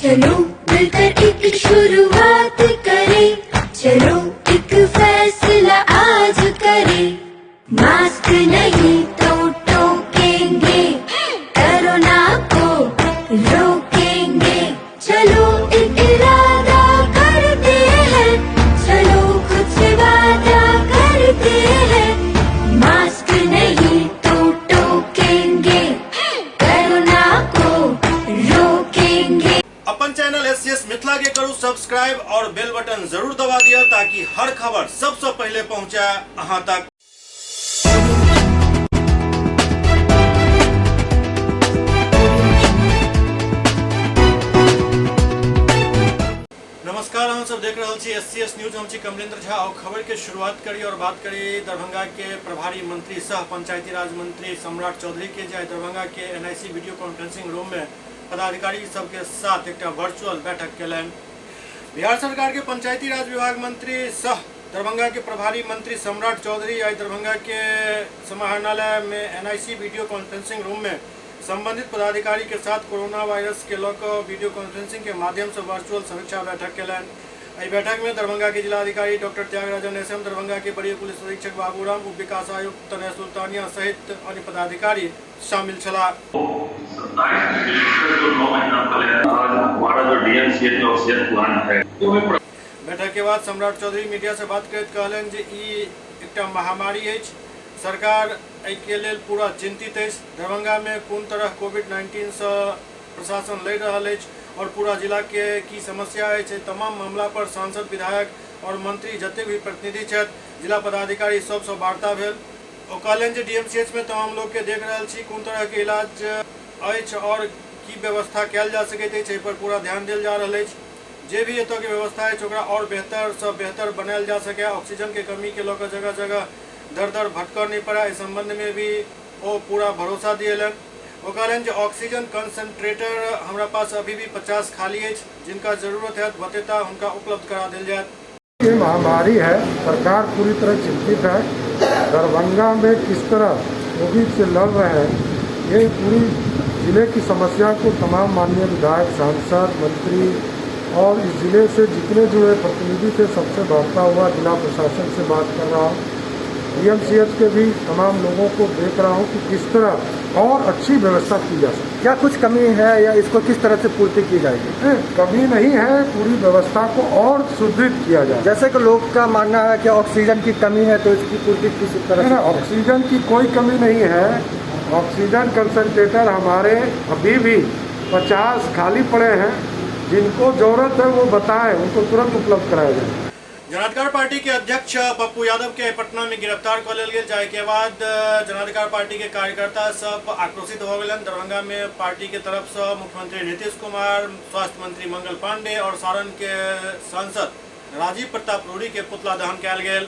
चलो मिलकर एक शुरुआत करें, चलो एक फैसला आज करें। मास्क नहीं तो टोकेंगे, कोरोना को रोकेंगे। चलो एक इरादा करते हैं, चलो कुछ वादा करते हैं। मास्क नहीं तो टोकेंगे, कोरोना को रोकेंगे। अपन चैनल एससीएस मिथिला के करू सब्सक्राइब और बेल बटन जरूर दबा दिया ताकि हर खबर सबसे पहले पहुंचे अहां तक। नमस्कार, हम सब देख रहे छी एससीएस न्यूज। हम छी कमलेंद्र झा और खबर के शुरुआत करी और बात करी दरभंगा के प्रभारी मंत्री सह पंचायती राज मंत्री सम्राट चौधरी के जाय दरभंगा के एनआईसी वीडियो कॉन्फ्रेंसिंग रूम में पदाधिकारी सबके साथ एक वर्चुअल बैठक केलन। बिहार सरकार के पंचायती राज विभाग मंत्री सह दरभंगा के प्रभारी मंत्री सम्राट चौधरी आज दरभंगा के समाहरणालय में एनआईसी वीडियो कॉन्फ्रेंसिंग रूम में संबंधित पदाधिकारी के साथ कोरोना वायरस के लेकर वीडियो कॉन्फ्रेंसिंग के माध्यम से वर्चुअल समीक्षा बैठक केलन। इस बैठक में दरभंगा के जिलाधिकारी डॉक्टर त्यागराजन एसएम, दरभंगा के बड़ी पुलिस अधीक्षक बाबूराम, उप विकास आयुक्त तनय सुल्तानिया सहित अन्य पदाधिकारी शामिल छला। बैठक के बाद सम्राट चौधरी मीडिया से बात करते कहलन जे ई एकटा महामारी अछि, सरकार के लेल पूरा चिंतित है। दरभंगा में कोन तरह कोविड-19 से प्रशासन लड़ रहा है और पूरा जिला के की समस्या है, तमाम मामला पर सांसद, विधायक और मंत्री जते भी प्रतिनिधि छथि, जिला पदाधिकारी सबसे वार्ता भेल। ओ कहलन जे डीएमसीएच में तमाम लोग के देख रहल छी कोन तरह के इलाज अछि और की व्यवस्था कयल जा सकैत अछि, पर पूरा ध्यान देल जा रहल अछि। जे भी एतऽ के व्यवस्था है ओकरा और बेहतर से बेहतर बनायल जा सके। ऑक्सीजन के कमी के लेकर जगह जगह दर दर भटक नहीं पड़ा, इस संबंध में भी वो पूरा भरोसा दिलन। वो कहलन ऑक्सीजन कंसंट्रेटर हमारा पास अभी भी 50 खाली है, जिनका जरूरत है बतेता उनका उपलब्ध करा दिल जाए। ये महामारी है, सरकार पूरी तरह चिंतित है। दरभंगा में किस तरह कोविड से लड़ रहे हैं, ये पूरी जिले की समस्या को तमाम माननीय विधायक, सांसद, मंत्री और इस जिले से जितने जुड़े प्रतिनिधि थे सबसे वार्ता हुआ। जिला प्रशासन से बात कर रहा हूँ, डीएमसीएच के भी तमाम लोगों को देख रहा हूँ कि किस तरह और अच्छी व्यवस्था की जा सकती है। क्या कुछ कमी है या इसको किस तरह से पूर्ति की जाएगी? कमी नहीं है, पूरी व्यवस्था को और सुदृढ़ किया जाए। जैसे कि लोग का मानना है कि ऑक्सीजन की कमी है, तो इसकी पूर्ति किस तरह से? ऑक्सीजन की कोई कमी नहीं है। ऑक्सीजन कंसंट्रेटर हमारे अभी भी 50 खाली पड़े हैं, जिनको जरूरत है वो बताएं, उनको तुरंत उपलब्ध कराया जाए। जनाधिकार पार्टी के अध्यक्ष पप्पू यादव के पटना में गिरफ्तार कर लेल गेल, जाय के बाद जनाधिकार पार्टी के कार्यकर्ता सब आक्रोशित हो गए। दरभंगा में पार्टी के तरफ से मुख्यमंत्री नीतीश कुमार, स्वास्थ्य मंत्री मंगल पांडे और सारण के सांसद राजीव प्रताप रूडी के पुतला दहन कयल गेल।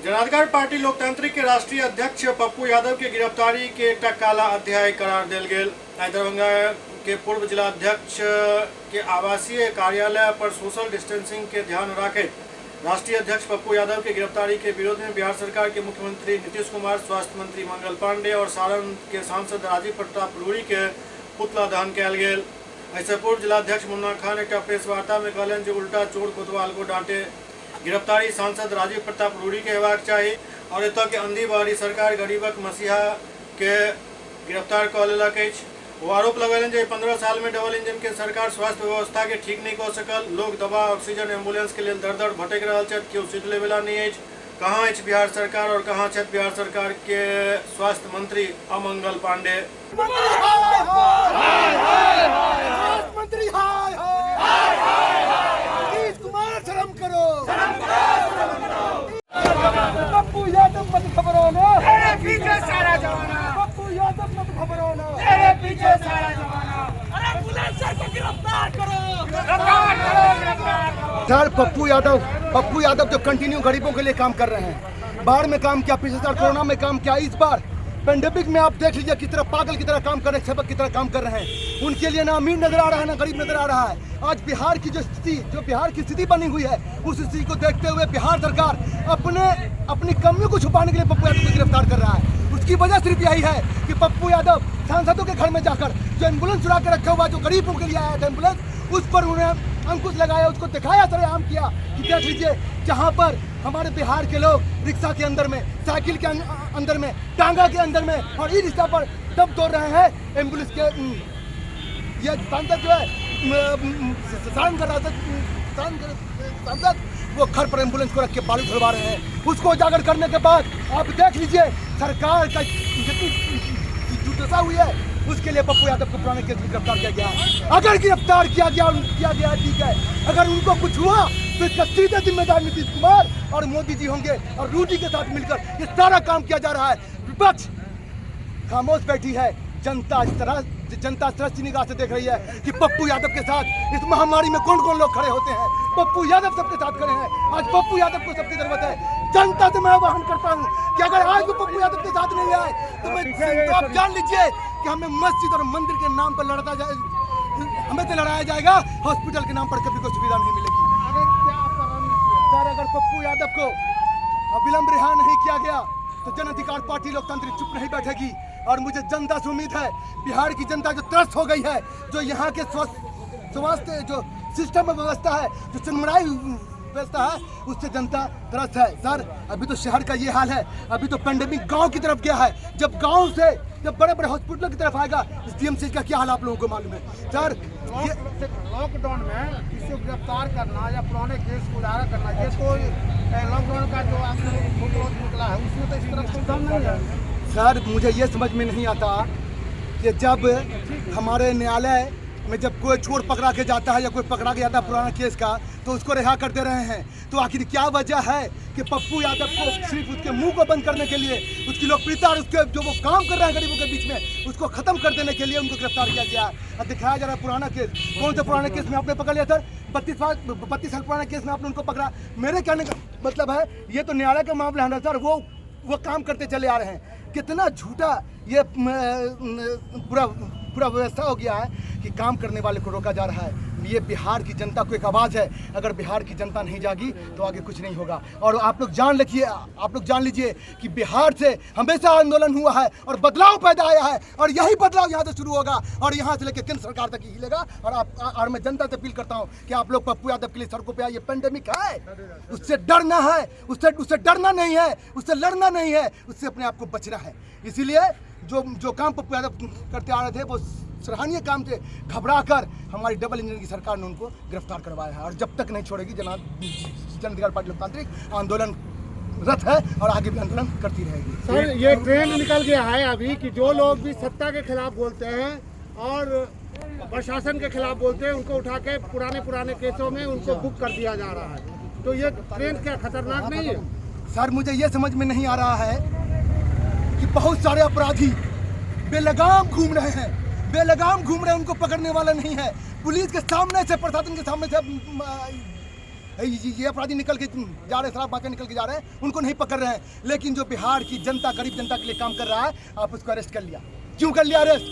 जनाधिकार पार्टी लोकतांत्रिक के राष्ट्रीय अध्यक्ष पप्पू यादव के गिरफ्तारी के एक काला अध्याय करार देल गेल। दरभंगा के पूर्व जिला अध्यक्ष के आवासीय कार्यालय पर सोशल डिस्टेंसिंग के ध्यान रखे राष्ट्रीय अध्यक्ष पप्पू यादव के गिरफ्तारी के विरोध में बिहार सरकार के मुख्यमंत्री नीतीश कुमार, स्वास्थ्य मंत्री मंगल पांडे और सारण के सांसद राजीव प्रताप रूडी के पुतला दहन कयल गेल। ऐसे पूर्व जिलाध्यक्ष मुन्ना खान एक प्रेस वार्ता में कहलन जो उल्टा चोर कोतवाल को डांटे। गिरफ्तारी सांसद राजीव प्रताप रूडी के हेबाक चाहिए और एतऽ के अंधी बहरी सरकार गरीबक मसीहा के गिरफ्तार कऽ लेलक अछि। वो आरोप लगेलन जो 15 साल में डबल इंजन के सरकार स्वास्थ्य व्यवस्था के ठीक नहीं कर सकल। लोग दवा, ऑक्सीजन, एम्बुलेंस के लिए दर दर भटक रहा है, केओ सीधले वाला नहीं है। कहाँ है बिहार सरकार और कहाँ है बिहार सरकार के स्वास्थ्य मंत्री अमंगल पांडे? पप्पू यादव मत घबराना, तेरे पीछे सारा जमाना। पप्पू यादव मत घबराना, तेरे पीछे सारा जमाना। अरे पुलिस को गिरफ्तार करो, गिरफ्तार करो। सर पप्पू यादव जो कंटिन्यू गरीबों के लिए काम कर रहे हैं, बाढ़ में काम किया, पिछले साल कोरोना में काम किया, इस बार पेंडेमिक में आप देख लीजिए किस तरह पागल की तरह काम कर रहे हैं, सबक की तरह काम कर रहे हैं। उनके लिए ना अमीर नजर आ रहा है ना गरीब नजर आ रहा है। आज बिहार की जो बिहार की स्थिति बनी हुई है, उस स्थिति को देखते हुए बिहार सरकार अपनी कमियों को छुपाने के लिए पप्पू यादव को गिरफ्तार कर रहा है। उसकी वजह सिर्फ यही है कि पप्पू यादव सांसदों के घर में जाकर जो एम्बुलेंस चुरा के रखा हुआ, जो गरीबों के लिए आया था एम्बुलेंस, उस पर उन्हें अंकुश लगाया, उसको दिखाया, सरेआम किया कि देख लीजिए जहाँ पर हमारे बिहार के लोग रिक्शा के अंदर में, साइकिल के अंदर में, टांगा के अंदर में और ई रिक्शा पर दम तोड़ रहे हैं। एम्बुलेंस के ये सांसद जो है सांसद वो घर पर एम्बुलेंस को रख के बालू धुलवा रहे हैं। उसको उजागर करने के बाद आप देख लीजिए सरकार का जितनी दुर्दशा हुई है, उसके लिए पप्पू यादव को पुराने केस में गिरफ्तार किया गया। अगर गिरफ्तार किया गया ठीक है, अगर उनको कुछ हुआ तो इसका सीधे जिम्मेदार नीतीश कुमार और मोदी जी होंगे और रूडी के साथ मिलकर ये सारा काम किया जा रहा है। विपक्ष खामोश बैठी है, जनता इस तरह से निगाह से देख रही है कि पप्पू यादव के साथ इस महामारी में कौन कौन लोग खड़े होते हैं। पप्पू यादव सबके साथ खड़े हैं। आज पप्पू यादव को सबकी जरूरत है। जनता से मैं आह्वान करता हूं कि अगर आज भी पप्पू यादव के साथ नहीं आए तो आप जान लीजिए कि हमें मस्जिद और मंदिर के नाम पर हमें तो लड़ाया जाएगा, हॉस्पिटल के नाम पर कभी कोई सुविधा नहीं मिलेगी। सर अगर पप्पू यादव को अविलंब रिहा नहीं किया गया तो जन अधिकार पार्टी लोकतांत्रिक चुप नहीं बैठेगी। और मुझे जनता से उम्मीद है, बिहार की जनता जो त्रस्त हो गई है, जो यहाँ के स्वास्थ्य जो सिस्टम में व्यवस्था है, जो चनमराई व्यवस्था है, उससे जनता त्रस्त है। सर अभी तो शहर का ये हाल है, अभी तो पेंडेमिक गांव की तरफ गया है। जब गांव से जब बड़े बड़े हॉस्पिटलों की तरफ आएगा, इस डीएमसी का क्या हाल आप लोगों को मालूम है। सर लॉकडाउन में किसी गिरफ्तार करना या पुराने केस को उजागर करना, ये तो लॉकडाउन का जो आपने निकला है उसमें तो इस तरह से दम नहीं है। सर मुझे ये समझ में नहीं आता कि जब हमारे न्यायालय में जब कोई चोर पकड़ा के जाता है या कोई पकड़ा के जाता है पुराना केस का, तो उसको रिहा कर दे रहे हैं। तो आखिर क्या वजह है कि पप्पू यादव को सिर्फ उसके मुंह को बंद करने के लिए, उसकी लोकप्रियता और उसके जो वो काम कर रहे हैं गरीबों के बीच में, उसको खत्म कर देने के लिए उनको गिरफ्तार किया गया है। अब दिखाया जा रहा है पुराना केस। कौन से पुराने केस में आपने पकड़ लिया सर? 32 साल पुराने केस में आपने उनको पकड़ा। मेरे कहने का मतलब है ये तो न्यायालय का मामला है ना सर, वो काम करते चले आ रहे हैं। कितना झूठा ये पूरा व्यवस्था हो गया है कि काम करने वाले को रोका जा रहा है। ये बिहार की जनता को एक आवाज़ है, अगर बिहार की जनता नहीं जागी तो आगे कुछ नहीं होगा। और आप लोग जान लीजिए कि बिहार से हमेशा आंदोलन हुआ है और बदलाव पैदा आया है, और यही बदलाव यहाँ से शुरू होगा और यहाँ से लेकर केंद्र सरकार तक ही लेगा। और मैं जनता से अपील करता हूँ कि आप लोग पप्पू यादव के लिए सड़कों पर आइए। पेंडेमिक है, उससे डरना है, उससे डरना नहीं है, उससे लड़ना नहीं है, उससे अपने आप को बचना है। इसीलिए जो काम पप्पू यादव करते आ रहे थे वो सराहनीय काम थे। घबरा कर हमारी डबल इंजन की सरकार ने उनको गिरफ्तार करवाया है और जब तक नहीं छोड़ेगी जन अधिकार पार्टी लोकतांत्रिक आंदोलन रत है और आगे भी आंदोलन करती रहेगी। सर ये ट्रेंड निकल गया है अभी कि जो लोग भी सत्ता के खिलाफ बोलते हैं और प्रशासन के खिलाफ बोलते हैं, उनको उठा के पुराने केसों में उनको बुक कर दिया जा रहा है। तो ये ट्रेंड क्या खतरनाक नहीं है? सर मुझे ये समझ में नहीं आ रहा है कि बहुत सारे अपराधी बेलगाम घूम रहे हैं, उनको पकड़ने वाला नहीं है। पुलिस के सामने से, प्रशासन के सामने से ये अपराधी निकल के जा रहे, शराब बांटकर निकल के जा रहे हैं, उनको नहीं पकड़ रहे हैं। लेकिन जो बिहार की जनता, गरीब जनता के लिए काम कर रहा है, आप उसको अरेस्ट कर लिया। क्यों कर लिया अरेस्ट?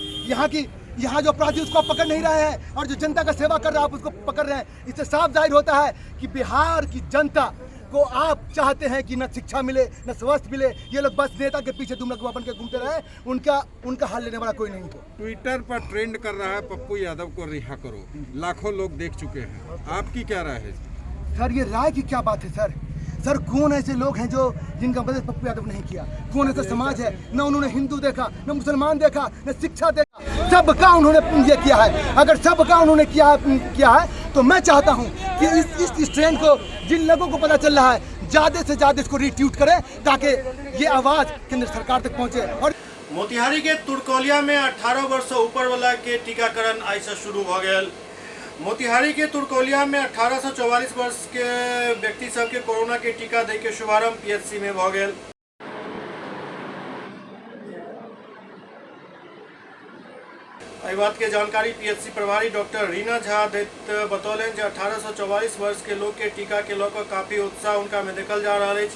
यहाँ जो अपराधी उसको आप पकड़ नहीं रहे हैं और जो जनता का सेवा कर रहा है आप उसको पकड़ रहे हैं। इससे साफ जाहिर होता है कि बिहार की जनता को आप चाहते हैं कि न शिक्षा मिले, न स्वास्थ्य मिले। ये लोग बस नेता के पीछे दुमलगुआ बन के घूमते रहे, उनका हाल लेने वाला कोई नहीं हो। ट्विटर पर ट्रेंड कर रहा है पप्पू यादव को रिहा करो, लाखों लोग देख चुके हैं, आपकी क्या राय है? सर ये राय की क्या बात है सर कौन ऐसे लोग हैं जो जिनका मदद पप्पू यादव नहीं किया? कौन ऐसा समाज है, न उन्होंने हिंदू देखा, न मुसलमान देखा, न शिक्षा देखा, सबका उन्होंने ये किया है। अगर सबका उन्होंने किया है तो मैं चाहता हूं कि इस ट्रेंड को जिन लोगों को पता चल रहा है ज़्यादा से ज़्यादा इसको रीट्वीट करें ताकि ये आवाज़ केंद्र सरकार तक पहुंचे। और मोतिहारी के तुरकोलिया में 18 वर्ष से ऊपर वाला के टीकाकरण आज से शुरू हो गया। मोतिहारी के तुरकोलिया में 18 से 44 वर्ष के व्यक्ति सब के कोरोना के टीका दे के शुभारंभ पीएचसी में हो गया। एहि बात के जानकारी पीएचसी प्रभारी डॉक्टर रीना झा देत बतौलन 18 से 44 वर्ष के लोग के टीका के लेकर काफी उत्साह उनका में देखल जा रहा है।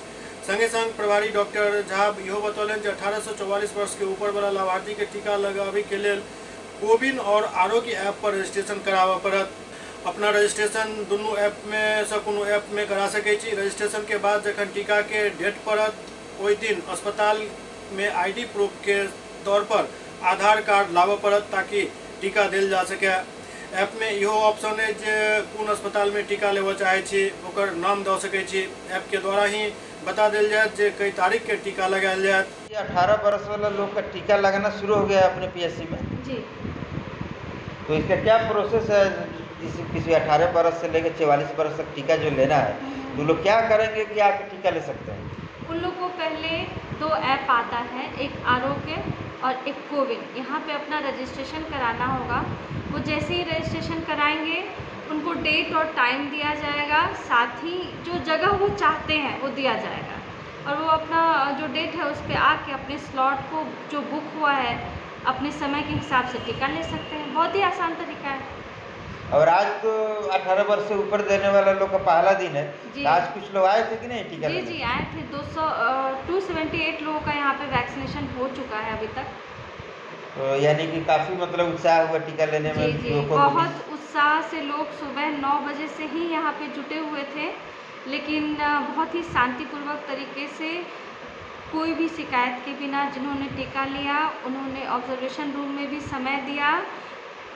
संगे संग प्रभारी डॉक्टर झा इहो बतौलन 18 से 44 वर्ष के ऊपर वाला लाभार्थी के टीका लगावे के लिए कोविन और आरोग्य ऐप पर रजिस्ट्रेशन कराबा पड़त। अपना रजिस्ट्रेशन दोनों ऐप में से कोनो ऐप में करा सके छी। रजिस्ट्रेशन के बाद जखन टीका के डेट पड़त ओहि दिन अस्पताल में आईडी प्रूफ के तौर पर आधार कार्ड लाबऽ पड़त ताकि टीका दिल जा सके। ऐप में इहो ऑप्शन है जे कौन अस्पताल में टीका लेवा चाहे छी ओकर नाम दे सके छी। ऐप के द्वारा ही बता दिल जाए जे कई तारीख के टीका लगायल जाए। 18 वर्ष वाला लोग का टीका लगाना शुरू हो गया है अपने पीएससी में जी। तो इसका क्या प्रोसेस है? किसी 18 वर्ष से लेकर 44 वर्ष तक टीका जो लेना है तो लोग क्या करेंगे कि आके टीका ले सकते हैं? उन लोग को पहले 2 ऐप आता है, एक आरोग्य और एक कोविन। यहाँ पे अपना रजिस्ट्रेशन कराना होगा। वो जैसे ही रजिस्ट्रेशन कराएंगे उनको डेट और टाइम दिया जाएगा, साथ ही जो जगह वो चाहते हैं वो दिया जाएगा और वो अपना जो डेट है उस पर आके अपने स्लॉट को जो बुक हुआ है अपने समय के हिसाब से टीका ले सकते हैं। बहुत ही आसान तरीका है। और आज तो 18 वर्ष से ऊपर देने वाला लोग का पहला दिन है, जी। तो आज कुछ लोग आए थे कि नहीं टीका जी लेने? जी आए थे। 278 लोगों का यहाँ पे वैक्सीनेशन हो चुका है अभी तक। तो यानी कि काफ़ी मतलब उत्साह हुआ टीका लेने में जी जी लोगों को। बहुत उत्साह से लोग सुबह 9 बजे से ही यहाँ पे जुटे हुए थे, लेकिन बहुत ही शांतिपूर्वक तरीके से कोई भी शिकायत के बिना जिन्होंने टीका लिया उन्होंने ऑब्जर्वेशन रूम में भी समय दिया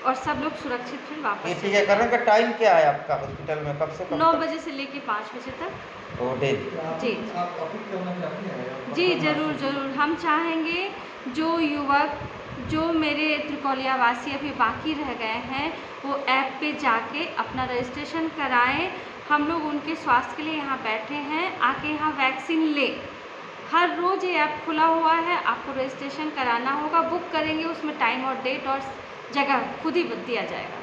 और सब लोग सुरक्षित फिर ये वापस चले टीकाकरण का टाइम क्या है आपका हॉस्पिटल में? कब से कब 9 तक? बजे से लेके 5 बजे तक। ओ डेली। जी जी ज़रूर ज़रूर। हम चाहेंगे जो युवक जो मेरे त्रिकोलिया वासी अभी बाकी रह गए हैं वो ऐप पे जाके अपना रजिस्ट्रेशन कराएं। हम लोग उनके स्वास्थ्य के लिए यहाँ बैठे हैं, आके यहाँ वैक्सीन लें। हर रोज़ ये ऐप खुला हुआ है, आपको रजिस्ट्रेशन कराना होगा, बुक करेंगे उसमें टाइम और डेट और जगह खुद ही दिया जाएगा।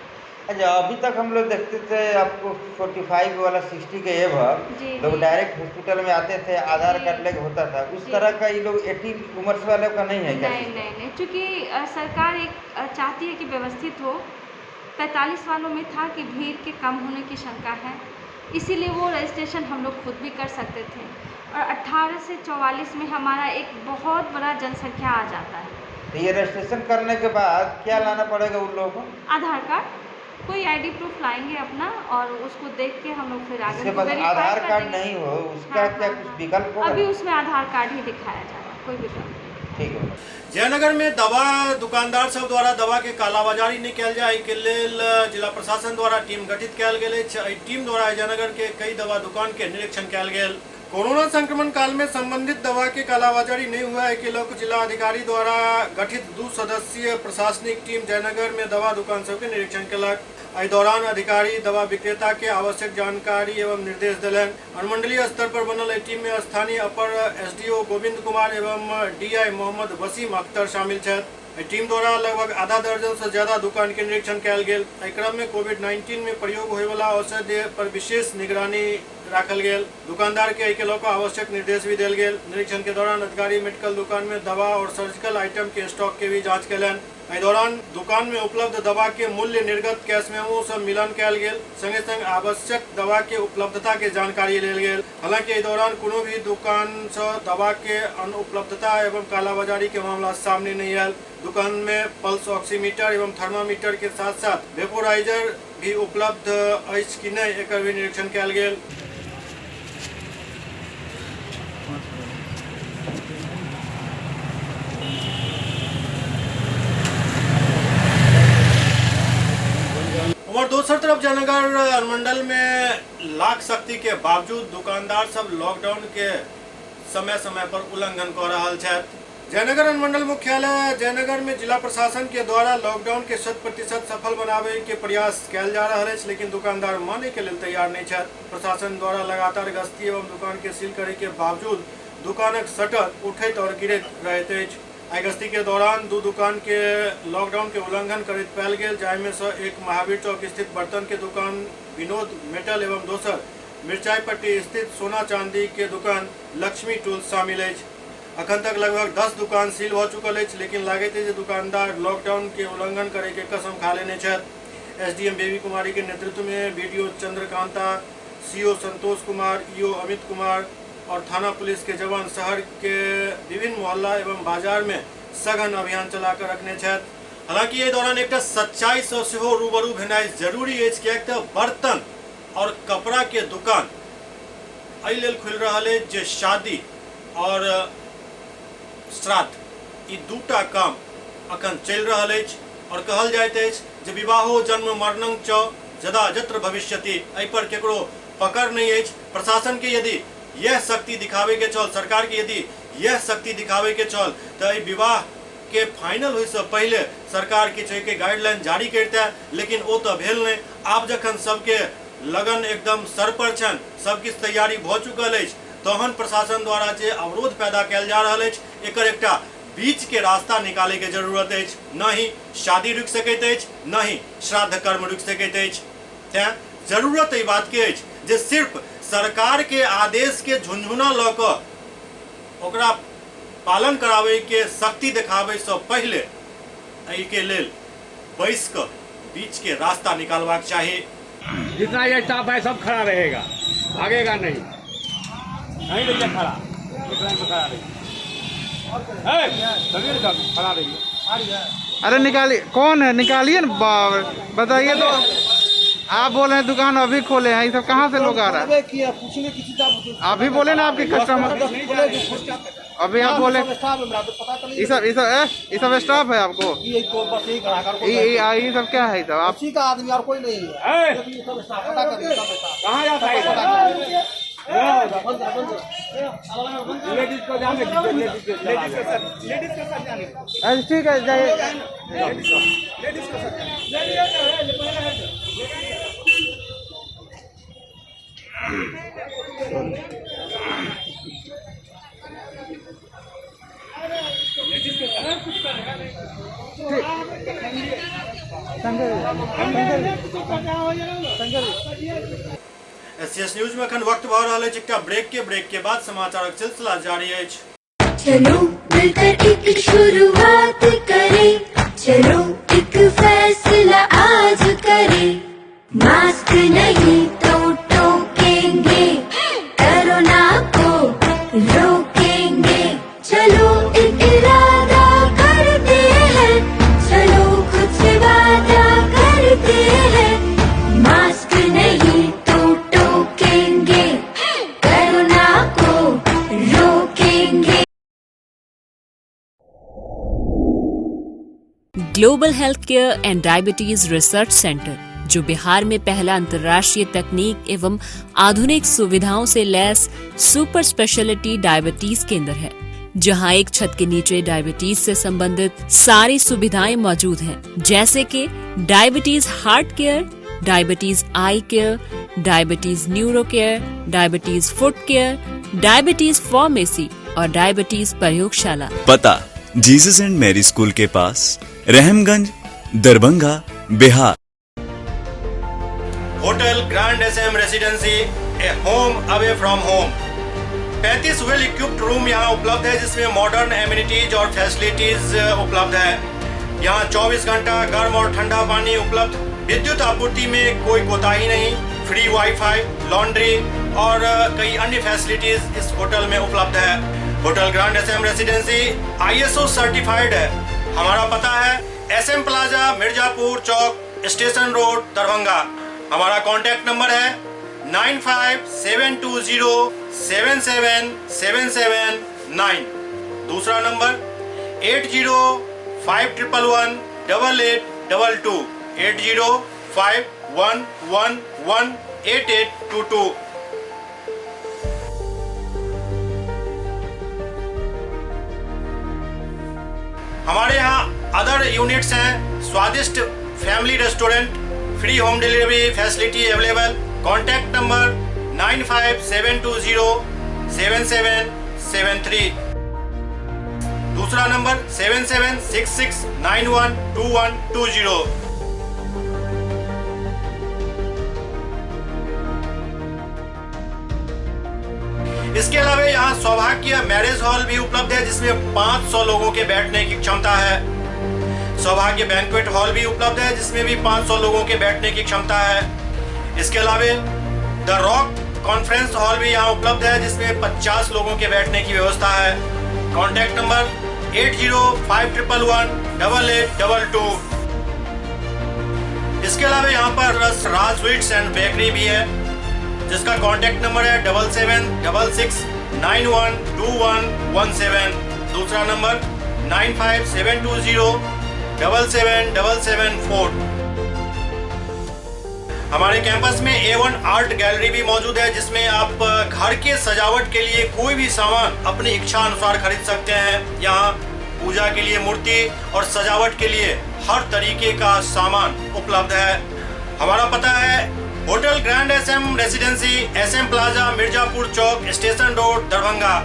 अच्छा, अभी तक हम लोग देखते थे आपको 45 वाला 60 के एवं जी, लोग जी। डायरेक्ट हॉस्पिटल में आते थे, आधार जी। कार्ड लेके होता था, उस जी। तरह का ये लोग 18 उम्र वाले का नहीं है क्या? नहीं नहीं नहीं, क्योंकि सरकार एक चाहती है कि व्यवस्थित हो। 45 वालों में था कि भीड़ के कम होने की शंका है, इसीलिए वो रजिस्ट्रेशन हम लोग खुद भी कर सकते थे। और 18 से 44 में हमारा एक बहुत बड़ा जनसंख्या आ जाता है। तो ये रजिस्ट्रेशन करने के बाद क्या लाना पड़ेगा उन लोगों को? आधार कार्ड, कोई आईडी प्रूफ लाएंगे अपना और उसको देख के हम लोग फिर आगे जिसके उनको पास verify आधार कर कार्ड देंगे। नहीं हो उसका हाँ, क्या हाँ, कुछ हाँ। विकल्प होगा? अभी उसमें आधार कार्ड ही दिखाया जाएगा, कोई विकल्प नहीं। ठीक है। जयनगर में दवा दुकानदार सब द्वारा दवा के कालाबाजारी नहीं कयल जाए के लेल जिला प्रशासन द्वारा टीम गठित कयल गेल अछि। एहि टीम द्वारा जयनगर के कई दवा दुकान के निरीक्षण कयल गेल। कोरोना संक्रमण काल में संबंधित दवा के कालाबाजारी नहीं हुआ है के लोग जिला अधिकारी द्वारा गठित 2 सदस्यीय प्रशासनिक टीम जयनगर में दवा दुकान सब के निरीक्षण कयलक। एहि दौरान अधिकारी दवा विक्रेता के आवश्यक जानकारी एवं निर्देश दिलन। अनुमंडलीय स्तर पर बनल एहि टीम में स्थानीय अपर एसडीओ गोविंद कुमार एवं डीआई मोहम्मद वसीम अख्तर शामिल छथि। टीम द्वारा लगभग आधा दर्जन से ज्यादा दुकान के निरीक्षण कयल गेल। एहि क्रम में कोविड-19 में प्रयोग होय वाला औषधि पर विशेष निगरानी राखल गेल। दुकानदार के एहि लऽ कऽ आवश्यक निर्देश भी देल गेल। निरीक्षण के दौरान अधिकारी मेडिकल दुकान में दवा और सर्जिकल आइटम के स्टॉक के भी जांच कयलनि। एहि दौरान दुकान में उपलब्ध दवा के मूल्य निर्गत कैश मेमो सब मिलान कयल गेल। संगे संग आवश्यक दवा के उपलब्धता के जानकारी लेल गेल। हालांकि एहि दौरान कोनो भी दुकान से दवा के अनुपलब्धता एवं कालाबाजारी के मामला सामने नहीं आयल। दुकान में पल्स ऑक्सीमीटर एवं थर्मामीटर के साथ साथ वेपोराइजर भी उपलब्ध अछि कि नहीं एकर भी निरीक्षण कयल गेल। और दोसर तरफ जयनगर अनुमंडल में लाख सख्ती के बावजूद दुकानदार सब लॉकडाउन के समय समय पर उल्लंघन कर रहा है। जयनगर अनुमंडल मुख्यालय जयनगर में जिला प्रशासन के द्वारा लॉकडाउन के 100% सफल बनावे के प्रयास कयल जा रहा है, लेकिन दुकानदार माने के लिए तैयार नहीं है। प्रशासन द्वारा लगातार गश्ती एवं दुकान के सील करे के बावजूद दुकानक शटर उठैत और गिरैत रहैत अछि। आई गश्ती के दौरान 2 दुकान के लॉकडाउन के उल्लंघन करैत पायल गेल, जाहिमे से एक महावीर चौक स्थित बर्तन के दुकान विनोद मेटल एवं दोसर मिर्चाई पट्टी स्थित सोना चांदी के दुकान लक्ष्मी टूल्स शामिल अछि। अखन तक लगभग 10 दुकान सील हो चुकल अछि, लेकिन लागैत अछि जे दुकानदार लॉकडाउन के उल्लंघन करे के कसम खा लेने छथि। एसडीएम बेबी कुमारी के नेतृत्व में BDO Chandrakanta, CO Santosh Kumar, EO Amit Kumar और थाना पुलिस के जवान शहर के विभिन्न मोहल्ला एवं बाजार में सघन अभियान चलाकर रखने छथि। हालांकि ये दौरान एक सच्चाई से सेहो रूबरू भेनाइ जरूरी अछि, कियाक तऽ बर्तन और कपड़ा के दुकान एहि लेल खुलि रहल अछि जे शादी और श्राद्ध ई 2टा काम अखन चलि रहल अछि और कहल जाइत अछि जे विवाहो जन्म मरणं च जदा जत्र भविष्यति एहि पर केकरो पकड़ नहीं अछि। प्रशासन के यदि यह शक्ति दिखावे के चल, सरकार के यदि यह शक्ति दिखावे के चल तो विवाह के फाइनल हुई से पहले सरकार किछु के गाइडलाइन जारी करता है, लेकिन वो तो भेल नहीं। आब जखन सबके लगन एकदम सर पर छन, सब किछु तैयारी भ चुकल अछि, तहन प्रशासन द्वारा जे अवरोध पैदा कयल जा रहल अछि, एकर एकटा बीच के रास्ता निकाले के जरूरत अछि। न ही शादी रुक सकैत अछि, न ही श्राद्ध कर्म रुक सकैत अछि। तें जरूरत एहि बात के अछि जे सिर्फ सरकार के आदेश के झुनझुना ल क ओकरा पालन करावे के शक्ति दिखावे से पहले एहि के लेल बैस क बीच के रास्ता निकालवाक चाहिए। जितना ये स्टाफ है सब खड़ा रहेगा, भागेगा नहीं। नहीं रहिए खड़ा, एक लाइन में खड़ा रहिए। खड़ा रहिए। अरे निकालिए, कौन है निकालिए ना, बताइए तो। आप बोल रहे हैं दुकान अभी खोले हैं, ये सब कहाँ से लोग आ रहा है? अभी बोले ना आपके कस्टमर, अभी आप बोले ये सब स्टाफ है आपको? ये सब क्या है? सब आप का आदमी और कोई नहीं है। कहाँ जाता है? लेडीज को जाने अच्छा ठीक है, जाइए। एसएस न्यूज में अखन वक्त भऽ रहल अछि एकटा ब्रेक के बाद समाचारक सिलसिला जारी अछि। चलो मिलकर एक शुरुआत करें, चलो एक फैसला आज करें। मास्क नहीं तो टोकेंगे, कोरोना को रोकेंगे। चलो एक इरादा करते हैं, चलो कुछ वादा करते हैं। मास्क नहीं तो टोकेंगे, कोरोना को रोकेंगे। Global health care and diabetes research centre, जो बिहार में पहला अंतर्राष्ट्रीय तकनीक एवं आधुनिक सुविधाओं से लैस सुपर स्पेशलिटी डायबिटीज केंद्र है, जहां एक छत के नीचे डायबिटीज से संबंधित सारी सुविधाएं मौजूद हैं, जैसे कि diabetes heart care, diabetes eye care, diabetes neuro care, diabetes foot care, diabetes pharmacy और डायबिटीज प्रयोगशाला। पता जीसस एंड मैरी स्कूल के पास, Rahamganj, Darbhanga, Bihar. Hotel grand SM Residency, a home away from home. 35 well equipped room यहाँ उपलब्ध है, जिसमें modern amenities और फैसिलिटीज उपलब्ध है। यहाँ 24 घंटा गर्म और ठंडा पानी उपलब्ध। विद्युत आपूर्ति में कोई कोताही नहीं। फ्री वाईफाई, लॉन्ड्री और कई अन्य फैसिलिटीज इस होटल में उपलब्ध है। Hotel grand SM residency ISO certified है। हमारा पता है SM प्लाजा, मिर्जापुर चौक, स्टेशन रोड, दरभंगा। हमारा कॉन्टैक्ट नंबर है 9572077779। दूसरा नंबर 8051118822, 8051118822। हमारे यहाँ अदर यूनिट्स हैं, स्वादिष्ट family restaurant, free home delivery facility available. Contact number 9572077773। दूसरा नंबर 7766912120। इसके अलावा यहाँ सौभाग्य मैरिज हॉल भी उपलब्ध है, जिसमें 500 लोगों के बैठने की क्षमता है। सौभाग्य बैंक्वेट हॉल भी उपलब्ध है, जिसमें भी 500 लोगों के बैठने की क्षमता है। इसके अलावा द रॉक कॉन्फ्रेंस हॉल भी यहाँ उपलब्ध है, जिसमें 50 लोगों के बैठने की व्यवस्था है। Contact number 8051118822। इसके अलावा यहाँ पर राज स्वीट्स एंड बेकरी भी है, जिसका कॉन्टैक्ट नंबर है 7766912117। दूसरा नंबर 9572077774। हमारे कैंपस में A1 आर्ट गैलरी भी मौजूद है, जिसमें आप घर के सजावट के लिए कोई भी सामान अपनी इच्छा अनुसार खरीद सकते हैं। यहाँ पूजा के लिए मूर्ति और सजावट के लिए हर तरीके का सामान उपलब्ध है। हमारा पता है hotel Grand SM Residency, SM plaza, Mirzapur चौक, station road, Darbhanga.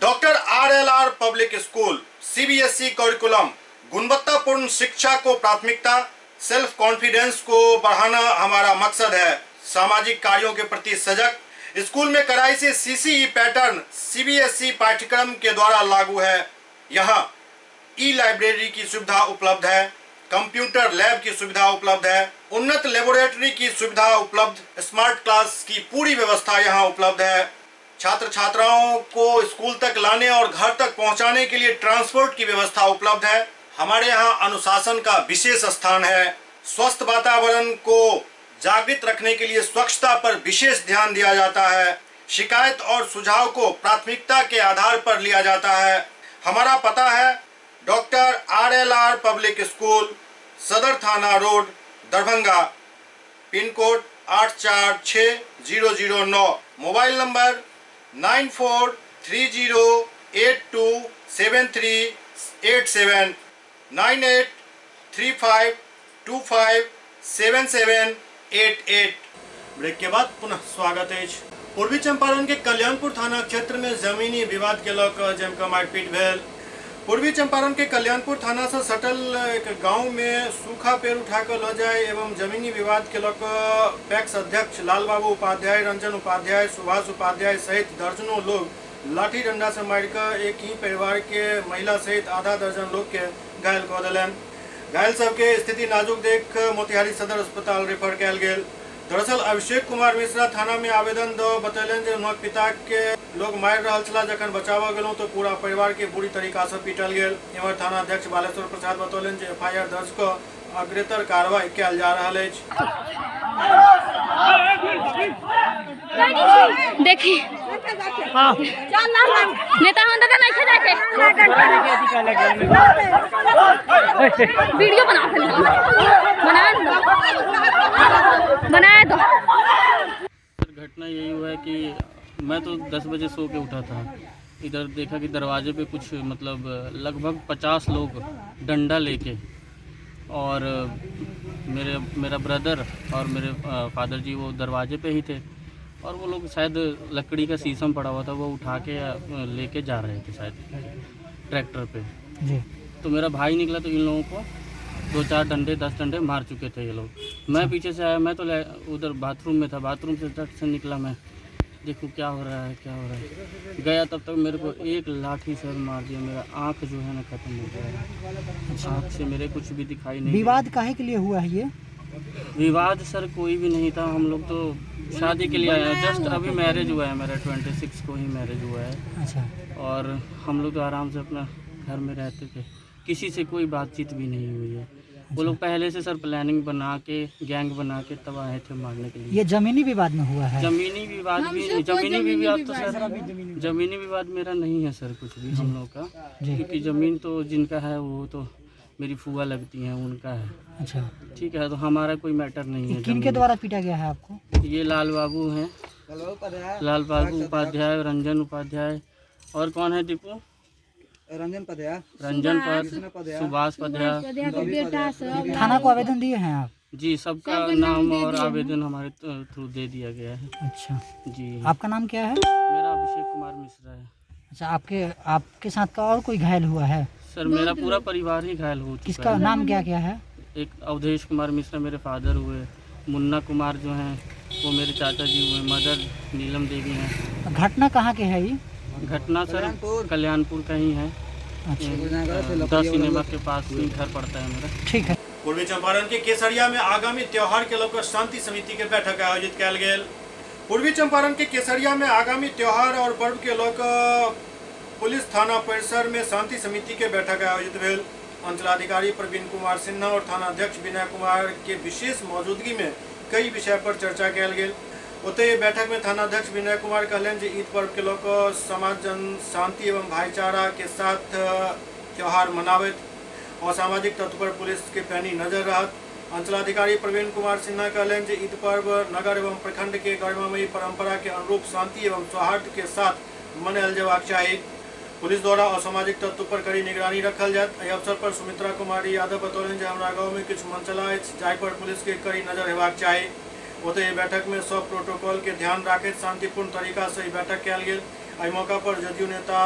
Doctor RLR public school CBSE curriculum गुणवत्तापूर्ण शिक्षा को प्राथमिकता, सेल्फ कॉन्फिडेंस को बढ़ाना हमारा मकसद है। सामाजिक कार्यों के प्रति सजग, स्कूल में कड़ाई से CCE पैटर्न CBSE पाठ्यक्रम के द्वारा लागू है। यहाँ ई-लाइब्रेरी की सुविधा उपलब्ध है, कंप्यूटर लैब की सुविधा उपलब्ध है, उन्नत लेबोरेटरी की सुविधा उपलब्ध, स्मार्ट क्लास की पूरी व्यवस्था यहाँ उपलब्ध है। छात्र छात्राओं को स्कूल तक लाने और घर तक पहुंचाने के लिए ट्रांसपोर्ट की व्यवस्था उपलब्ध है। हमारे यहाँ अनुशासन का विशेष स्थान है। स्वस्थ वातावरण को जागृत रखने के लिए स्वच्छता पर विशेष ध्यान दिया जाता है। शिकायत और सुझाव को प्राथमिकता के आधार पर लिया जाता है। हमारा पता है डॉक्टर RLR पब्लिक स्कूल, सदर थाना road, Darbhanga, pin code 846009, mobile number 9430827387, 9835257788। Break के बाद पुनः स्वागत है। पूर्वी चंपारण के कल्याणपुर थाना क्षेत्र में जमीनी विवाद के लऽ कऽ जमकर मारपीट भेल। पूर्वी चंपारण के कल्याणपुर थाना से सटल एक गांव में सूखा पेड़ उठाकर ल जाए एवं जमीनी विवाद के लऽ कऽ पैक्स अध्यक्ष लाल बाबू उपाध्याय, रंजन उपाध्याय, सुभाष उपाध्याय सहित दर्जनों लोग लाठी डंडा से मारकर एक ही परिवार के महिला सहित आधा दर्जन लोग के घायल कऽ देलनि। घायल सबके स्थिति नाजुक देख मोतिहारी सदर अस्पताल रेफर कयल गेल। दरअसल अभिषेक कुमार मिश्रा थाना में आवेदन दऽ बतैलनि जे हुनक पिता के लोग मारि रहल छला, जखन बचाव गेलहुँ तो पूरा परिवार के बुरी तरीका से पीटल गेल। एम्हर थाना अध्यक्ष बालेश्वर प्रसाद बतौलनि जे FIR दर्ज कऽ अग्रेतर कार्रवाई कयल जा रहल अछि। देखी नेता हम दादा नहीं खा के वीडियो बना दो। घटना यही हुआ है कि मैं तो 10 बजे सो के उठा था। इधर देखा कि दरवाजे पे कुछ मतलब लगभग 50 लोग डंडा लेके और मेरा ब्रदर और मेरे फादर जी वो दरवाजे पे ही थे और वो लोग शायद लकड़ी का शीशम पड़ा हुआ था, वो उठा के लेके जा रहे थे शायद ट्रैक्टर पे जी। तो मेरा भाई निकला तो इन लोगों को 2-4 डंडे 10 डंडे मार चुके थे ये लोग। मैं पीछे से आया, मैं तो उधर बाथरूम में था, बाथरूम से झट से निकला, मैं देखूँ क्या हो रहा है गया तब तक मेरे को एक लाठी सर मार दिया। मेरा आँख जो है ना खत्म हो गया, आँख से मेरे कुछ भी दिखाई नहीं। विवाद काहे के लिए हुआ है ये? विवाद सर कोई भी नहीं था, हम लोग तो शादी के लिए आए हैं। जस्ट अभी मैरिज हुआ है मेरा, 26 को ही मैरिज हुआ है। अच्छा। और हम लोग तो आराम से अपना घर में रहते थे, किसी से कोई बातचीत भी नहीं हुई है। वो लोग पहले से सर प्लानिंग बना के गैंग बना के तब आए थे मारने के लिए। ये जमीनी विवाद में हुआ है? जमीनी विवाद भी, जमीनी विवाद तो सर जमीनी विवाद मेरा नहीं है सर कुछ भी हम लोग का, क्योंकि ज़मीन तो जिनका है वो तो मेरी फूआ लगती हैं, उनका है। अच्छा ठीक है, तो हमारा कोई मैटर नहीं है। किनके द्वारा पीटा गया है आपको? ये लाल बाबू हैं, लाल बाबू उपाध्याय, रंजन उपाध्याय और कौन है दीपू? रंजन पदया, सुभाष पदया। थाना को आवेदन दिए हैं आप? जी, सबका नाम और आवेदन हमारे थ्रू दे दिया गया है। अच्छा जी। आपका नाम क्या है? मेरा अभिषेक कुमार मिश्रा है। अच्छा, आपके साथ का और कोई घायल हुआ है? सर मेरा पूरा परिवार ही घायल हो चुका है। किसका नाम क्या क्या है? एक अवधेश कुमार मिश्रा मेरे फादर हुए, मुन्ना कुमार जो हैं वो मेरे चाचा जी हुए, मदर नीलम देवी हैं। घटना कहाँ के है ये? घटना सर कल्याणपुर का ही है। अच्छा, 10 सिनेमा के पास ही घर पड़ता है मेरा। ठीक है। पूर्वी चंपारण के केसरिया में आगामी त्योहार के लेकर शांति समिति के बैठक आयोजित कयल गेल। पूर्वी चंपारण के केसरिया में आगामी त्योहार और पर्व के लेकर पुलिस थाना परिसर में शांति समिति के बैठक आयोजित भेल। अंचलाधिकारी प्रवीण कुमार सिन्हा और थाना अध्यक्ष विनय कुमार के विशेष मौजूदगी में कई विषय पर चर्चा कयल गेल। ओते बैठक में थानाध्यक्ष विनय कुमार कहलन जे ईद पर्व के लोग समाज जन शांति एवं भाईचारा के साथ त्यौहार मनावत और सामाजिक तत्व पर पुलिस के पैनी नजर रहत। अंचलाधिकारी प्रवीण कुमार सिन्हा कहलन जे ईद पर्व नगर एवं प्रखंड के गरिमामयी परंपरा के अनुरूप शांति एवं सौहार्द के साथ मनायल जयबाक चाही। पुलिस द्वारा असामाजिक तत्व पर कड़ी निगरानी रखल जात। एहि अवसर पर सुमित्रा कुमारी यादव बतौलन जे हमरा गाँव में किछु मंचला अछि जाहि पर पुलिस के कड़ी नजर हेबाक चाही। ओते बैठक में सब प्रोटोकॉल के ध्यान राखैत शांतिपूर्ण तरीका से बैठक कयल गेल। एहि मौका पर जदयू नेता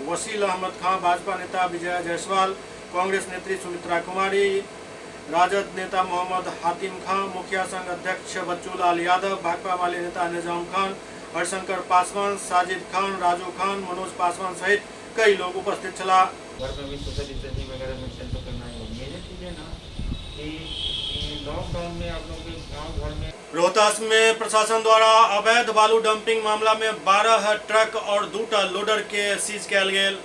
वसील अहमद खां, भाजपा नेता विजय जायसवाल, कांग्रेस नेत्री सुमित्रा कुमारी, राजद नेता मोहम्मद हातिम खां, मुखिया संघ अध्यक्ष बच्चू लाल यादव, भाकपा माले नेता निजाम खान, हरशंकर पासवान, साजिद खान, राजू खान, मनोज पासवान सहित कई लोग उपस्थित छला। घर में भी सोशल डिस्टेंसिंग वगैरह मेंटेन तो करना है। मेरे चीज़ें ना कि लॉकडाउन में आप लोगों के गाँव घर में रोहतास में प्रशासन द्वारा अवैध बालू डंपिंग मामला में 12 ट्रक और 2 लोडर के सीज कयल गेल।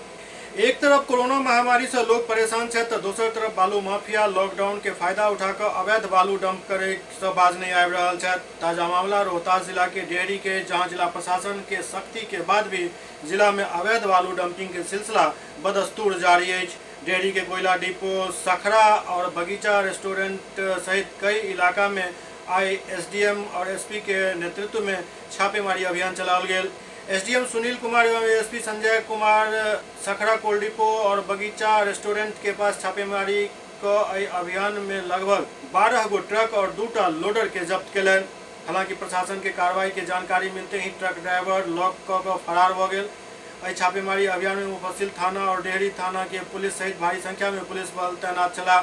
एक तरफ कोरोना महामारी से लोग परेशान छथि तो दोसर तरफ बालू माफिया लॉकडाउन के फायदा उठाकर अवैध बालू डंप करे से बाज नहीं आबि रहल छथि। ताजा मामला रोहतास जिला के डेहरी के, जहां जिला प्रशासन के सख्ती के बाद भी जिला में अवैध बालू डंपिंग के सिलसिला बदस्तूर जारी है। डेहरी के कोयला डिपो, सखरा और बगीचा रेस्टोरेंट सहित कई इलाका में एसडीएम और एसपी के नेतृत्व में छापेमारी अभियान चलाओल गेल। एसडीएम सुनील कुमार एवं SP Sanjay Kumar Sakhra cold depot और बगीचा रेस्टोरेंट के पास छापेमारी को अभियान में लगभग 12 गो ट्रक और 2 लोडर के जब्त केलन। हालांकि प्रशासन के कार्रवाई के जानकारी मिलते ही ट्रक ड्राइवर लॉक क फरार हो गए। छापेमारी अभियान में मुफस्सिल थाना और डेहरी थाना के पुलिस सहित भारी संख्या में पुलिस बल तैनात चला।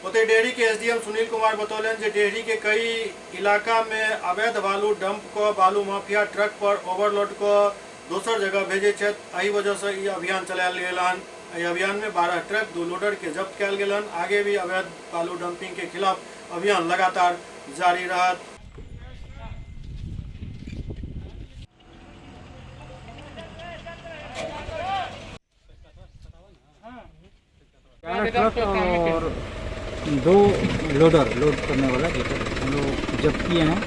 ओते डेहरी के एसडीएम सुनील कुमार बतौलन जे डेहरी के कई इलाका में अवैध बालू डंप को बालू माफिया ट्रक पर ओवरलोड को दोसर जगह भेजे छथि। एहि वजह से ये अभियान चलायल गेल हन। एहि अभियान में 12 ट्रक 2 लोडर के जब्त कयल गेल हन। आगे भी अवैध बालू डंपिंग के खिलाफ अभियान लगातार जारी रहत। ट्रक और 2 लोडर लोड करने वाला जेकर हम लोग जब्त किए हैं,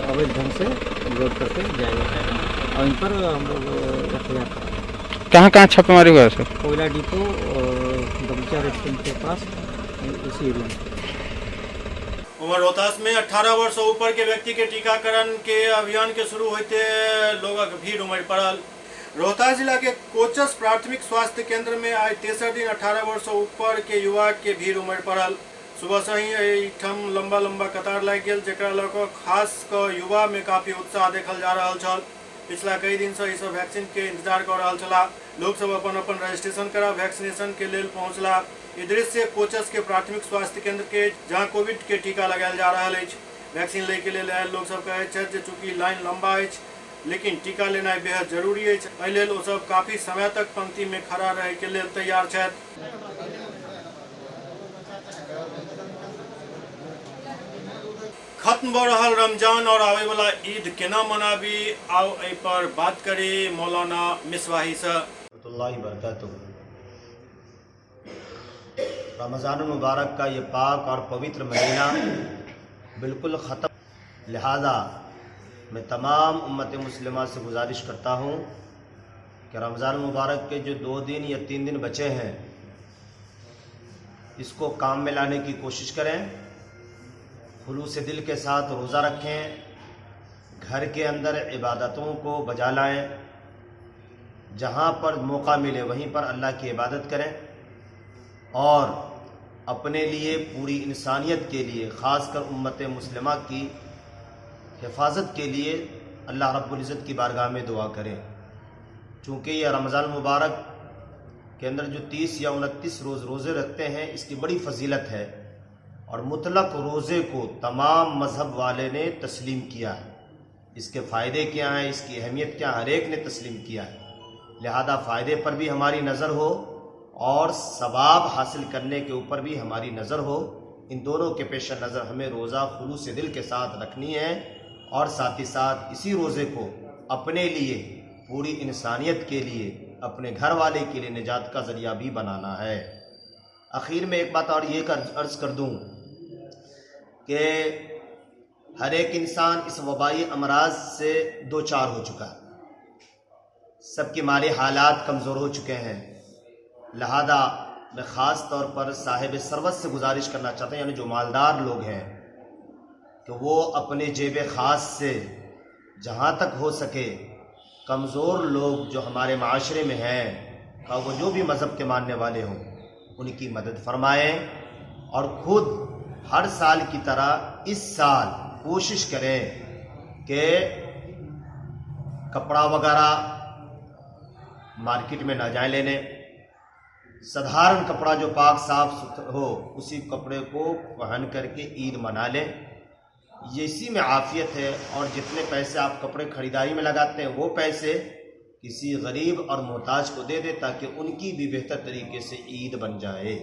अवैध ढंग से लोड करके जाएगा और इन पर हम लोग एफआईआर। कहाँ छापेमारी हुआ है सर? कोयला डिपो और बगीचा रेस्टोरेंट के पास इसी एरिया में। उमर रोहतास में 18 वर्ष से ऊपर के व्यक्ति के टीकाकरण के अभियान के शुरू होते लोगों भीड़ उमड़ पड़ल। रोहतास जिला के कोचस प्राथमिक स्वास्थ्य केंद्र में आज 63 दिन 18 वर्ष से ऊपर के युवा के भीड़ उमड़ पड़ल। सुबह से ही एहिठाम लंबा कतार लग गया, जेकरा लऽ कऽ खास कऽ युवा में काफी उत्साह देखल जा रहा छल। पिछला कई दिन से सब वैक्सीन के इंतजार कर रहा छला। लोग सब अपन रजिस्ट्रेशन करा वैक्सीनेशन के लेल पहुँचला। ई दृश्य कोचस के प्राथमिक स्वास्थ्य केंद्र के, जहाँ कोविड के टीका लगायल जा रहा है। वैक्सीन ले के लेल आयल लोग सब कहे चूँकि लाइन लंबा है लेकिन टीका लेना बेहद जरूरी है। एहि लेल ओ सब काफी समय तक पंक्ति में खड़ा रहे के लेल तैयार छथि। खत्म भ रहल रमजान और आवे वाला ईद केना मनाबी, आओ एहि पर बात करी मौलाना मिसवाही से। रमज़ान मुबारक का ये पाक और पवित्र महीना बिल्कुल ख़त्म, लिहाजा मैं तमाम उम्मत मुस्लिमा से गुजारिश करता हूँ कि रमज़ान मुबारक के जो 2 दिन या 3 दिन बचे हैं इसको काम में लाने की कोशिश करें। खुलूस दिल के साथ रोज़ा रखें, घर के अंदर इबादतों को बजा लाएं, जहाँ पर मौका मिले वहीं पर अल्लाह की इबादत करें और अपने लिए, पूरी इंसानियत के लिए, ख़ासकर उम्मत मुस्लिमा की हिफाजत के लिए अल्लाह रब्बुल इज़्ज़त की बारगाह में दुआ करें। चूँकि यह रमज़ान मुबारक के अंदर जो 30 या 29 रोज़ रोज़े रखते हैं इसकी बड़ी फजीलत है और मुतलक रोज़े को तमाम मज़हब वाले ने तस्लीम किया है। इसके फ़ायदे क्या हैं, इसकी अहमियत क्या, हर एक ने तस्लीम किया है। लिहाजा फ़ायदे पर भी हमारी नज़र हो और सवाब हासिल करने के ऊपर भी हमारी नज़र हो। इन दोनों के पेश नज़र हमें रोज़ा खुलूस दिल के साथ रखनी है और साथ ही साथ इसी रोज़े को अपने लिए, पूरी इंसानियत के लिए, अपने घर वाले के लिए निजात का ज़रिया भी बनाना है। आखिर में एक बात और ये अर्ज़ कर दूँ कि हर एक इंसान इस वबाई अमराज से दो चार हो चुका है, सबके माली हालात कमज़ोर हो चुके हैं। लिहाजा मैं ख़ास तौर पर साहिब सरवत से गुजारिश करना चाहता हूँ, यानी जो मालदार लोग हैं, कि वो अपने जेब ख़ास से जहाँ तक हो सके कमज़ोर लोग जो हमारे माशरे में हैं, का वो जो भी मज़हब के मानने वाले हों, उनकी मदद फरमाएँ और ख़ुद हर साल की तरह इस साल कोशिश करें कि कपड़ा वगैरह मार्केट में ना जाए लेने, साधारण कपड़ा जो पाक साफ सुथरा हो उसी कपड़े को पहन करके ईद मना लें। ये इसी में आफियत है। और जितने पैसे आप कपड़े खरीदारी में लगाते हैं वो पैसे किसी गरीब और मोहताज को दे दें ताकि उनकी भी बेहतर तरीके से ईद बन जाए।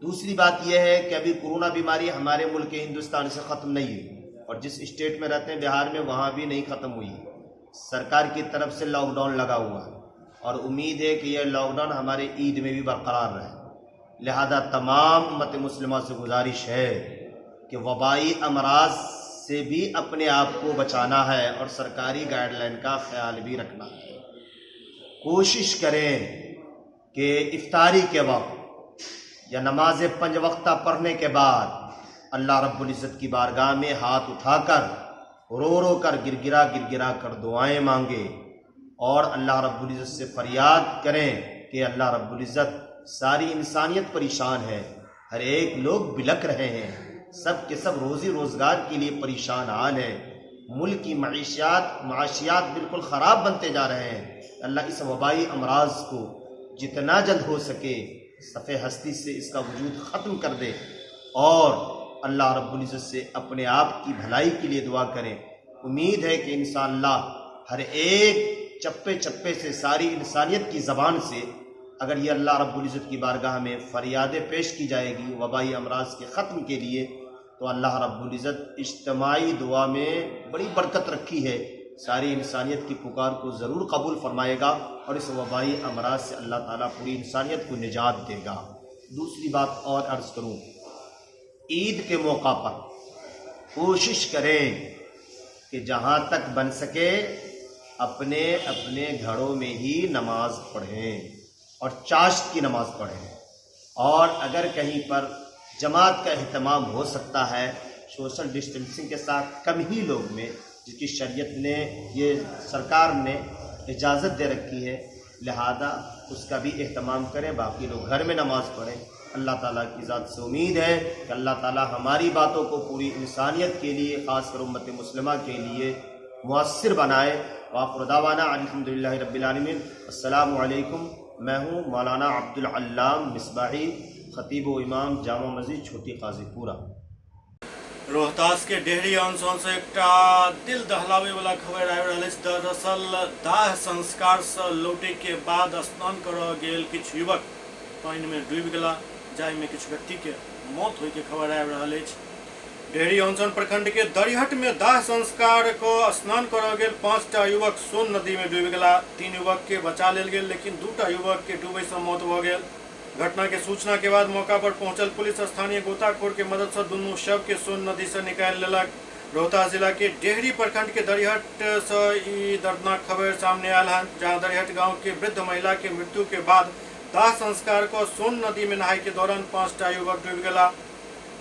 दूसरी बात यह है कि अभी कोरोना बीमारी हमारे मुल्क हिंदुस्तान से ख़त्म नहीं हुई और जिस स्टेट में रहते हैं बिहार में, वहाँ भी नहीं ख़त्म हुई। सरकार की तरफ से लॉकडाउन लगा हुआ है और उम्मीद है कि यह लॉकडाउन हमारे ईद में भी बरकरार रहे। लिहाजा तमाम उम्मत मुस्लिमा से गुजारिश है कि वबाई अमराज से भी अपने आप को बचाना है और सरकारी गाइडलाइन का ख्याल भी रखना है। कोशिश करें कि इफ्तारी के वक्त या नमाज 5 वक्ता पढ़ने के बाद अल्लाह रब्बुल इज़्ज़त की बारगाह में हाथ उठाकर रो रो कर गिरगिरा कर दुआएं मांगे और अल्लाह रब्बुल इज़्ज़त से फरियाद करें कि अल्लाह रब्बुल इज़्ज़त, सारी इंसानियत परेशान है, हर एक लोग बिलक रहे हैं, सब के सब रोज़ी रोज़गार के लिए परेशान हाल है, मुल्क की माशियात बिल्कुल ख़राब बनते जा रहे हैं। अल्लाह इस वबाई अमराज को जितना जल्द हो सके सफ़े हस्ती से इसका वजूद ख़त्म कर दे और अल्लाह रब्बुल इज़्ज़त से अपने आप की भलाई के लिए दुआ करें। उम्मीद है कि इंशाअल्लाह हर एक चप्पे चप्पे से, सारी इंसानियत की ज़बान से अगर ये अल्लाह रब्बुल इज़्ज़त की बारगाह में फ़रियादें पेश की जाएगी वबाई अमराज के ख़त्म के लिए, तो अल्लाह रब्बुल इज़्ज़त इज्तिमाई दुआ में बड़ी बरकत रखी है, सारी इंसानियत की पुकार को ज़रूर कबूल फरमाएगा और इस वबाई अमराज से अल्लाह ताला पूरी इंसानियत को निजात देगा। दूसरी बात और अर्ज़ करूँ, ईद के मौका पर कोशिश करें कि जहाँ तक बन सके अपने अपने घरों में ही नमाज पढ़ें और चाश्त की नमाज पढ़ें और अगर कहीं पर जमात का अहतमाम हो सकता है सोशल डिस्टेंसिंग के साथ कम ही लोग में, जिसकी शरीयत ने, ये सरकार ने इजाज़त दे रखी है, लिहाजा उसका भी एहतमाम करें, बाकी लोग घर में नमाज पढ़ें। अल्लाह ताला की ज़ात से उम्मीद है कि अल्लाह ताला हमारी बातों को पूरी इंसानियत के लिए, ख़ासकर उम्मत मुस्लिमा के लिए मुअस्सिर बनाए। वाखिर दावाना अल्हम्दुलिल्लाहि रब्बिल आलमीन। अस्सलामु अलैकुम। मैं हूँ मौलाना अब्दुल अल्लाम मिसबाही, खतीब व इमाम जामा मस्जिद छोटी काजीपुरा। रोहतास के डेहरी अंचल से एक दिल दहलावे वाला खबर आबि रहल अछि। दरअसल दाह संस्कार से लौटे के बाद स्नान करऽ गेल किछु युवक पानि में डूबि गेला, जाहि में किछु व्यक्ति के मौत होय के खबर आबि रहल अछि। डेहरी अंचल प्रखंड के दरिहट में दाह संस्कार को स्नान करऽ गेल 5टा युवक सोन नदी में डूबि गेला। 3 युवक के बचा लेल गेल, लेकिन 2टा युवक के डूबे से मौत भऽ गेल। घटना के सूचना के बाद मौका पर पहुंचल पुलिस स्थानीय गोताखोर के मदद से दुनू शव के सोन नदी से निकालि लेलक। रोहतास जिला के डेहरी प्रखंड के दरिहट से ई दर्दनाक खबर सामने आयल है, जहां दरिहट गांव के वृद्ध महिला के मृत्यु के बाद दाह संस्कार को सोन नदी में नहाय के दौरान 5टा युवक डूबि गेला।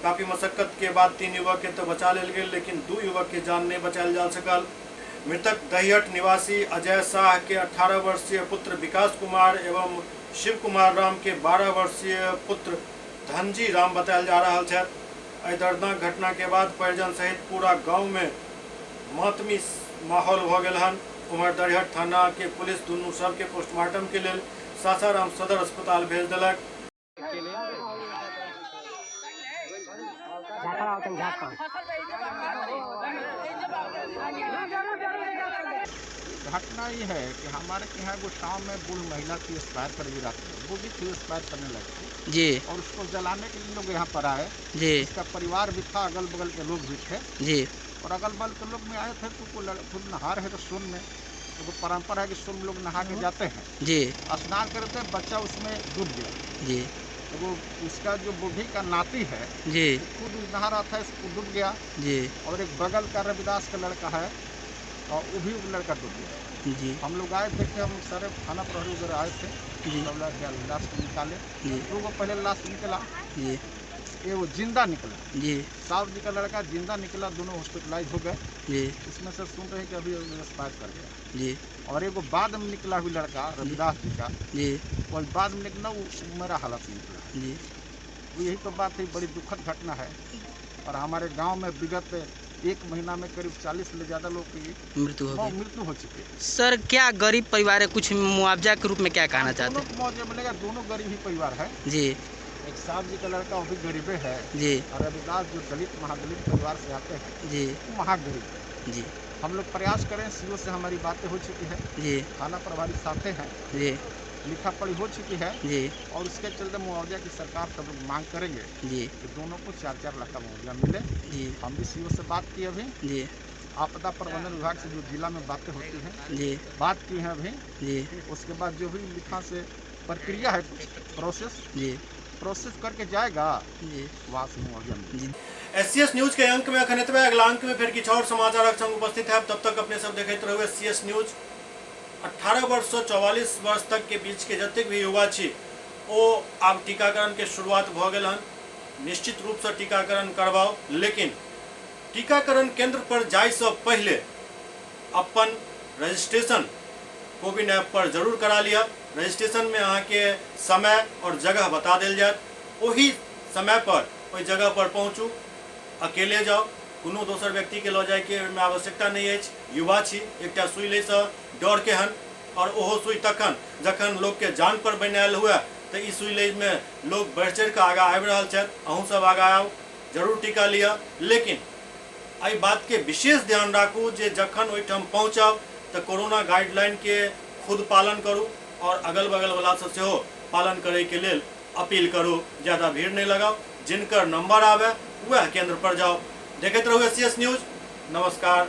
काफी मशक्कत के बाद 3 युवक के तो बचा लेल गेल, लेकिन 2 युवक के जान नहीं बचायल जा सकल। मृतक दरिहट निवासी अजय शाह के 18 वर्षीय पुत्र विकास कुमार एवं शिव कुमार राम के 12 वर्षीय पुत्र धनजी राम बतायल जा रहा है। एहि दर्दनाक घटना के बाद परिजन सहित पूरा गांव में मातमी माहौल भ गेल हन। उमर दरिहट थाना के पुलिस दुनू शव के पोस्टमार्टम के लिए सासाराम सदर अस्पताल भेज दिलक। घटना ये है कि हमारे यहाँ वो शाम में बूढ़ महिला थी, एक्सपायर कर गिरा थी, वो भी थी एक्सपायर करने लगी जी, और उसको जलाने के लिए लोग यहाँ पर आए जी। उसका परिवार भी था, अगल बगल के लोग भी थे जी, और अगल बगल के लोग में आए थे तो खुद नहा रहे थे सोन में। तो परंपरा है कि सोन लोग नहा के जाते हैं जी, स्नान करते हैं, बच्चा उसमें डूब गया जी। तो वो उसका जो बूढ़ी का नाती है जी खुद नहा रहा था, इसको डूब गया। जी और एक बगल का रविदास का लड़का है और वो भी लड़का डूब गया। जी हम लोग आए देखे, हम सारे थाना प्रहरी वगैरह आए थे, सब लाश को निकाले। जी तो वो पहले लाश निकला, जी ये वो जिंदा निकला। जी साहब जी का लड़का जिंदा निकला, दोनों हॉस्पिटलाइज हो गए। जी इसमें से सुन रहे हैं कि अभी एक्सपायर कर गया। जी और एक बाद में निकला हुआ लड़का रविदास जी का, जी और बाद में निकला वो मेरा हालत में निकला। जी तो यही तो बात है, बड़ी दुखद घटना है। और हमारे गांव में विगत 1 महीना में करीब 40 से ज़्यादा लोग की मृत्यु हो चुकी है। सर क्या गरीब परिवार है, कुछ मुआवजा के रूप में क्या कहना चाहते हैं? दोनों मुआवजा मिलेगा, दोनों गरीब ही परिवार है। जी एक साहब जी का लड़का वो भी गरीबे है जी, और रविदास जो दलित महादलित परिवार से आते हैं जी वो महागरीब है जी। हम लोग प्रयास करें, सीओ से हमारी बातें हो चुकी है जी, थाना प्रभारी साथे हैं जी, लिखा पढ़ी हो चुकी है जी, और उसके चलते मुआवजा की सरकार सब लोग मांग करेंगे जी कि दोनों को 4-4 लाख का मुआवजा मिले। जी, हम भी सीओ से बात की अभी, जी, आपदा प्रबंधन विभाग से जो जिला में बातें होती हैं जी, बात की है अभी। जी, उसके बाद जो भी लिखा से प्रक्रिया है जी, प्रोसेस करके जाएगा जी, वहाँ से मुआवजा मिलेगा। एससीएस न्यूज के अंक में अखन एतबे, अगला अंक में फिर किछु और समाचारक संग उपस्थित है। तब तक अपने सब देखते रहो एससीएस न्यूज। 18 वर्ष से 44 वर्ष तक के बीच के जतेक भी युवा छी ओ आब टीकाकरण के शुरुआत भ गेल हन। निश्चित रूप से टीकाकरण करवाओ, लेकिन टीकाकरण केंद्र पर जाय से पहले अपन रजिस्ट्रेशन कोविन ऐप पर जरूर करा लिया। रजिस्ट्रेशन में अहाँ के समय और जगह बता देल जात, वही समय पर ओहि जगह पर पहुँचू, अकेले जाओ, कोनो दोसर व्यक्ति के लऽ जाय के में आवश्यकता नहीं है। युवा छी, एकटा सुई ले से डर के हन, और ओहो सुई तखन जखन लोग के जान पर बनायल हुए तो ई सुई ले में लोग बढ़ चढ़ के आगा आबि रहल छथि। अहूँ सब आगा आओ, जरूर टीका लिया, लेकिन एहि बात के विशेष ध्यान राखू जे जखन ओहिठाम पहुँचब तो कोरोना गाइडलाइन के खुद पालन करू और अगल बगल वाला से सेहो पालन करे के लेल अपील करू। ज़्यादा भीड़ नहीं लगाओ, जिनकर नंबर आवे वह केंद्र पर जाओ। देखते रहो एससीएस न्यूज। नमस्कार।